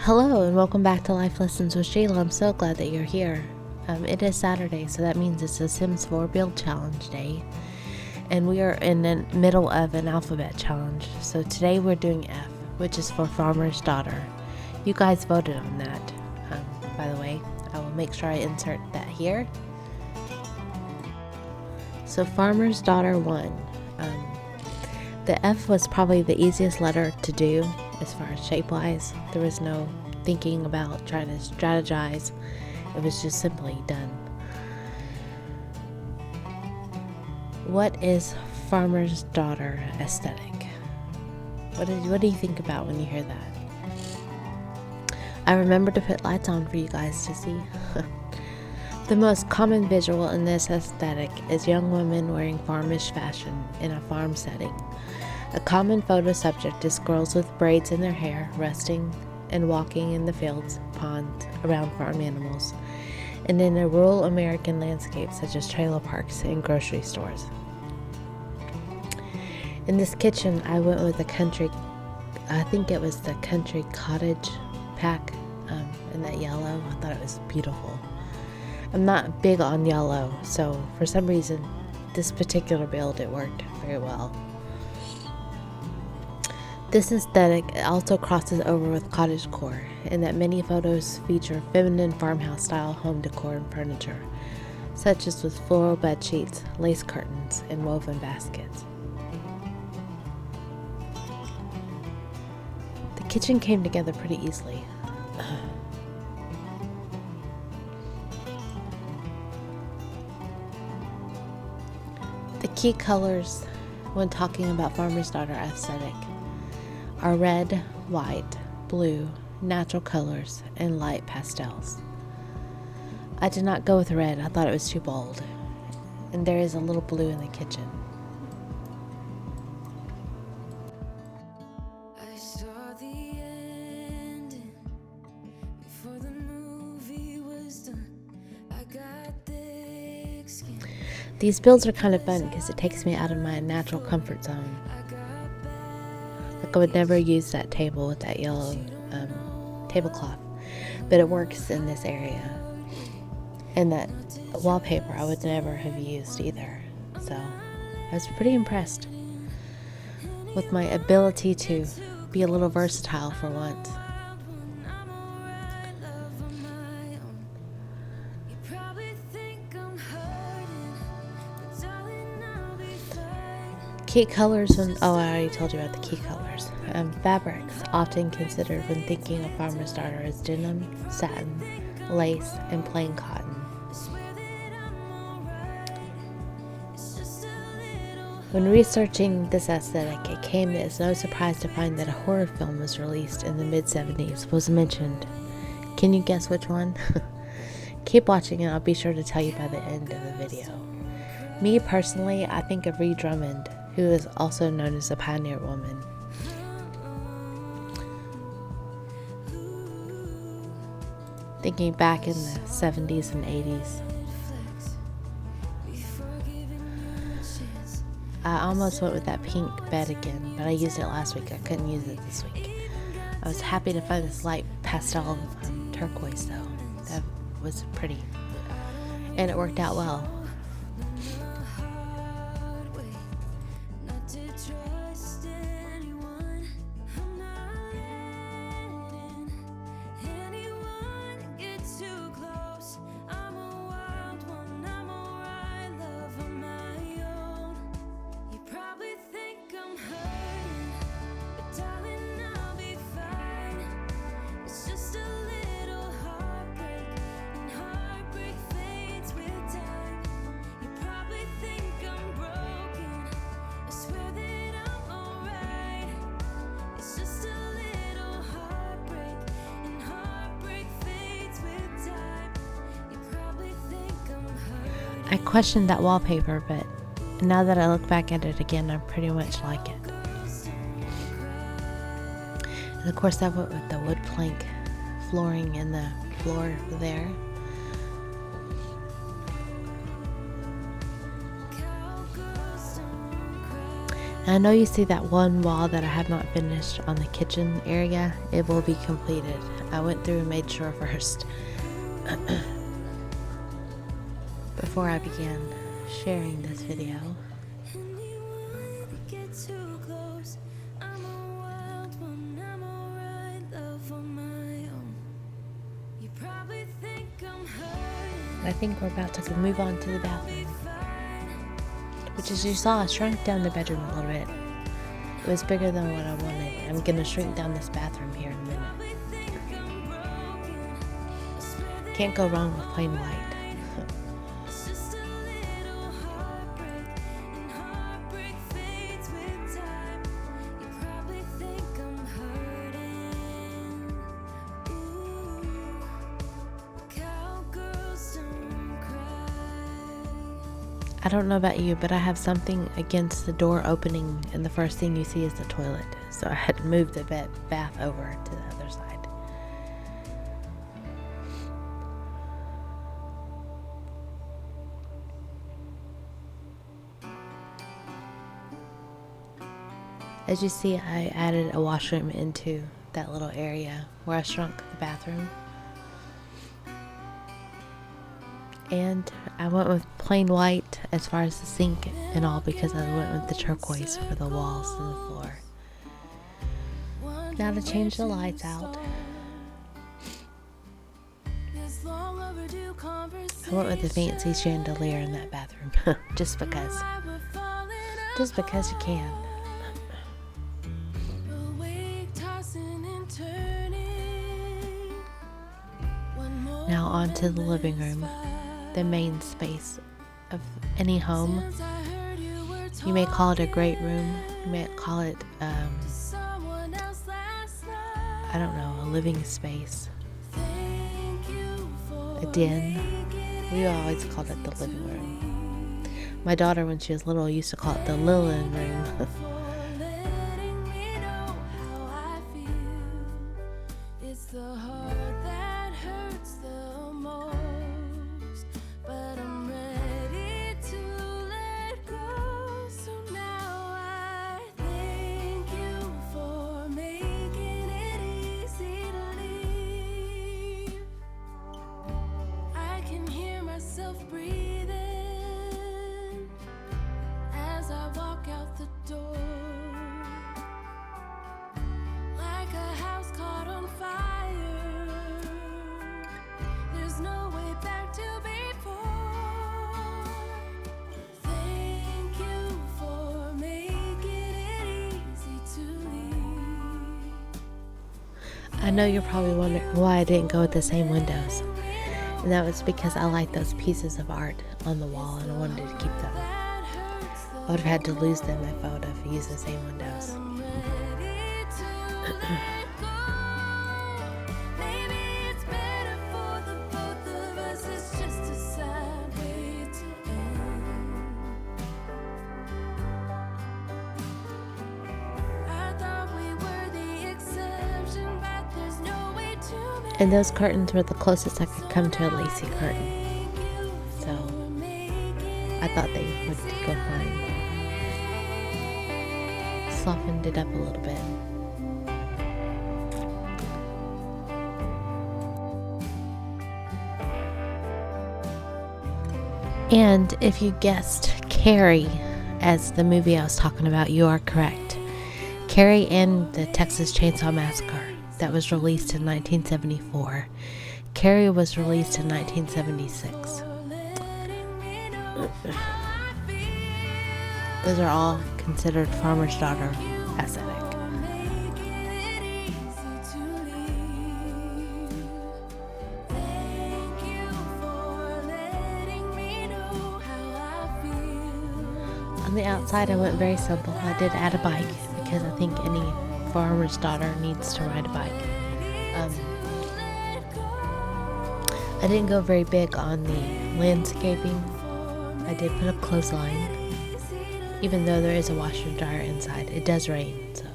Hello and welcome back to Life Lessons with Sheila. I'm so glad that you're here. It is Saturday, so that means it's a Sims 4 build challenge day. And we are in the middle of an alphabet challenge. So today we're doing F, which is for Farmer's Daughter. You guys voted on that, by the way. I will make sure I insert that here. So Farmer's Daughter 1. The F was probably the easiest letter to do as far as shape-wise. There was no thinking about trying to strategize. It was just simply done. What is Farmer's Daughter aesthetic? What do you think about when you hear that? I remember to put lights on for you guys to see. The most common visual in this aesthetic is young women wearing farmish fashion in a farm setting. A common photo subject is girls with braids in their hair, resting and walking in the fields, ponds, around farm animals, and in a rural American landscape such as trailer parks and grocery stores. In this kitchen, I went with I think it was the country cottage pack in that yellow. I thought it was beautiful. I'm not big on yellow, so for some reason, this particular build, it worked very well. This aesthetic also crosses over with cottagecore in that many photos feature feminine farmhouse-style home decor and furniture, such as with floral bed sheets, lace curtains, and woven baskets. The kitchen came together pretty easily. The key colors when talking about Farmer's Daughter aesthetic are red, white, blue, natural colors, and light pastels. I did not go with red. I thought it was too bold. And there is a little blue in the kitchen. I saw the ending before the movie was done. I got thick skin. These builds are kind of fun because it takes me out of my natural comfort zone. I would never use that table with that yellow tablecloth, but it works in this area. And that wallpaper I would never have used either. So I was pretty impressed with my ability to be a little versatile for once. Key colors, I already told you about the key colors. Fabrics, often considered when thinking of Farmer's Daughter as denim, satin, lace, and plain cotton. When researching this aesthetic, it came as no surprise to find that a horror film was released in the mid-70s was mentioned. Can you guess which one? Keep watching and I'll be sure to tell you by the end of the video. Me personally, I think of Ree Drummond, who is also known as a pioneer woman. Thinking back in the 70s and 80s. I almost went with that pink bed again, but I used it last week. I couldn't use it this week. I was happy to find this light pastel turquoise though. That was pretty. And it worked out well. I questioned that wallpaper, but now that I look back at it again, I pretty much like it. And of course, I went with the wood plank flooring in the floor there. And I know you see that one wall that I have not finished on the kitchen area. It will be completed I went through and made sure first before I began sharing this video. Anyone get too close? I'm a wild one, I'm alright, love on my own. You probably think I'm hurting, I think we're about to move on to the bathroom, which, as you saw, I shrunk down the bedroom a little bit. It was bigger than what I wanted. I'm gonna shrink down this bathroom here in a minute. Can't go wrong with plain white. it's just a little heartbreak, and heartbreak fades with time. You probably think I'm hurting. Ooh, cowgirls don't cry. I don't know about you, but I have something against the door opening and the first thing you see is the toilet. So I had to move the bath over to the other side. As you see, I added a washroom into that little area where I shrunk the bathroom. And I went with plain white as far as the sink and all because I went with the turquoise for the walls and the floor. Now to change the lights out, I went with the fancy chandelier in that bathroom just because you can. Now on to the living room, the main space of any home. You may call it a great room. You may call it, I don't know, a living space, a den. We always called it the living room. My daughter, when she was little, used to call it the Lilin room. It's the heart that hurts the most, but I'm ready to let go. So now I thank you for making it easy to leave. I can hear myself breathing as I walk out the door. Like a house caught on fire, there's no way back to before. Thank you for making it easy to leave. I know you're probably wondering why I didn't go with the same windows. And that was because I like those pieces of art on the wall and I wanted to keep them. I would have had to lose them if I would have used the same windows. I'm ready to let go. Maybe it's better for the both of us. It's just a sad way to end. I thought we were the exception, but there's no way to make. And those curtains were the closest I could come to a lacy curtain. Thank you So for making I thought they would go fine. Softened it up a little bit. And if you guessed Carrie as the movie I was talking about, you are correct. Carrie and the Texas Chainsaw Massacre that was released in 1974. Carrie was released in 1976. Those are all considered Farmer's Daughter aesthetic. On the outside, I went very simple. I did add a bike because I think any farmer's daughter needs to ride a bike. I didn't go very big on the landscaping. I did put a clothesline. Even though there is a washer and dryer inside, it does rain, so.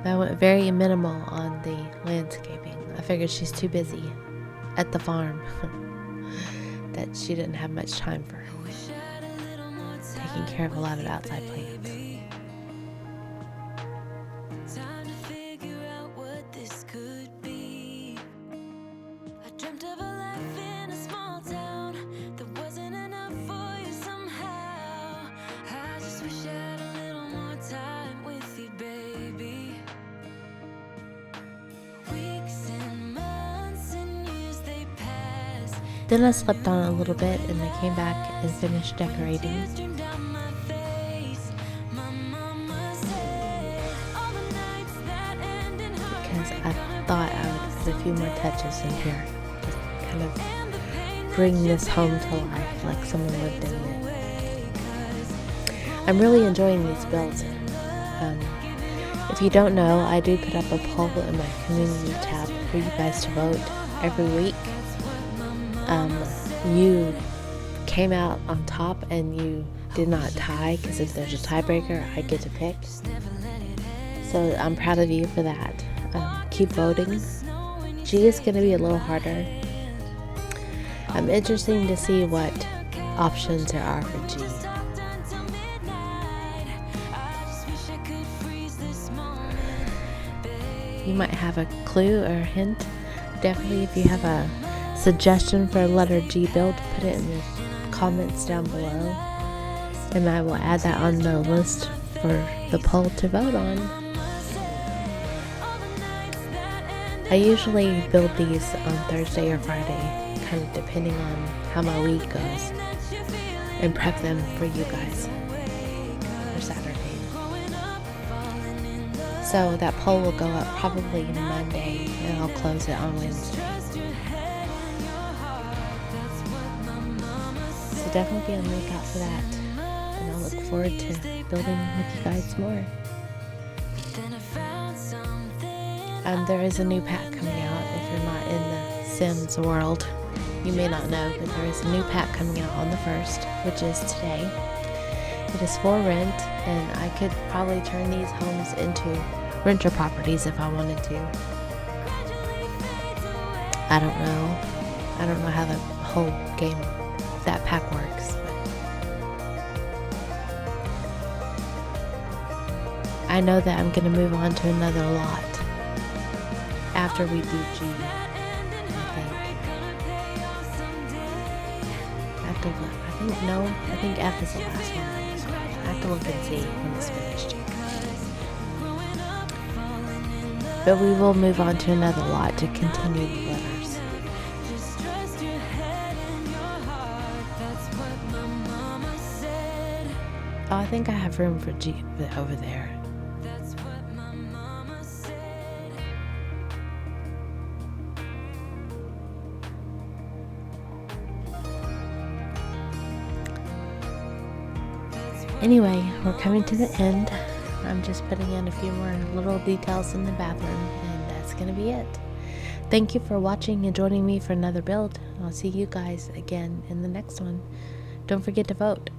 I went very minimal on the landscaping. I figured she's too busy at the farm that she didn't have much time for taking care of a lot of outside plants. Time to figure out what this could be. I dreamt of a life in a small town that wasn't enough for you somehow. I just wish I had a little more time with you, baby. Weeks and months and years they pass. Then I slept on a little bit and I came back and finished decorating. Streamed down my face. My mama said all the nights that end in heart. Because I thought I would put a few more touches in here. Just kind of bring this home to life like someone lived in it. I'm really enjoying these builds. If you don't know, I do put up a poll in my community tab for you guys to vote every week. You came out on top and you did not tie, because if there's a tiebreaker, I get to pick. So I'm proud of you for that. Keep voting. G is going to be a little harder. Interesting to see what options there are for G. You might have a clue or a hint. Definitely, if you have a suggestion for a letter G build, put it in the comments down below, and I will add that on the list for the poll to vote on. I usually build these on Thursday or Friday, kind of depending on how my week goes, and prep them for you guys for Saturday. So that poll will go up probably Monday, and I'll close it on Wednesday. So definitely be on the lookout for that, and I'll look forward to building with you guys more. There is a new pack coming out. If you're not in the Sims world, you may not know, but there is a new pack coming out on the 1st, which is today. It is for rent, and I could probably turn these homes into renter properties if I wanted to. I don't know how the whole game, that pack works, but I know that I'm going to move on to another lot after we do G, I think F is the last one. I have to look and see when it's finished. But we will move on to another lot to continue the letters. Oh, I think I have room for G over there. Anyway, we're coming to the end. I'm just putting in a few more little details in the bathroom, and that's going to be it. Thank you for watching and joining me for another build. I'll see you guys again in the next one. Don't forget to vote.